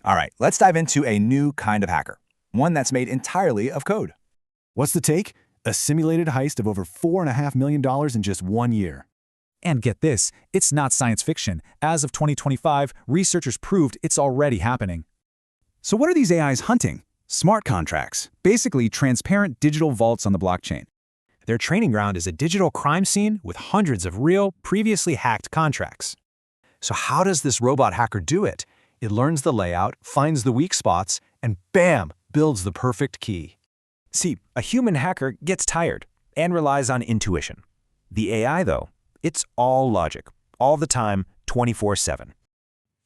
All right, let's dive into a new kind of hacker, one that's made entirely of code. What's the take? A simulated heist of over $4.5 million in just 1 year. And get this, it's not science fiction. As of 2025, researchers proved it's already happening. So what are these AIs hunting? Smart contracts, basically transparent digital vaults on the blockchain. Their training ground is a digital crime scene with hundreds of real, previously hacked contracts. So how does this robot hacker do it? It learns the layout, finds the weak spots, and bam, builds the perfect key. See, a human hacker gets tired and relies on intuition. The AI, though, it's all logic, all the time, 24/7.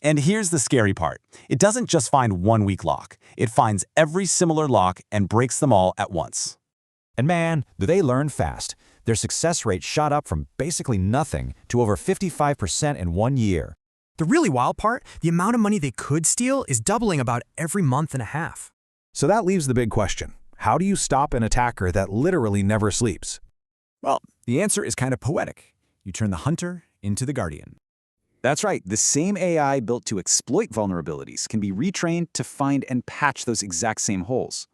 And here's the scary part. It doesn't just find one weak lock. It finds every similar lock and breaks them all at once. And man, do they learn fast. Their success rate shot up from basically nothing to over 55% in 1 year. The really wild part, the amount of money they could steal is doubling about every month and a half. So that leaves the big question. How do you stop an attacker that literally never sleeps? Well, the answer is kind of poetic. You turn the hunter into the guardian. That's right, the same AI built to exploit vulnerabilities can be retrained to find and patch those exact same holes.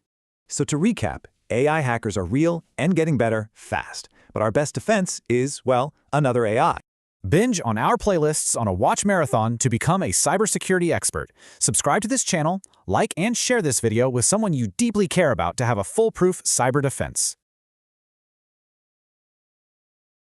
So to recap, AI hackers are real and getting better fast. But our best defense is, well, another AI. Binge on our playlists on a watch marathon to become a cybersecurity expert. Subscribe to this channel, like and share this video with someone you deeply care about to have a foolproof cyber defense.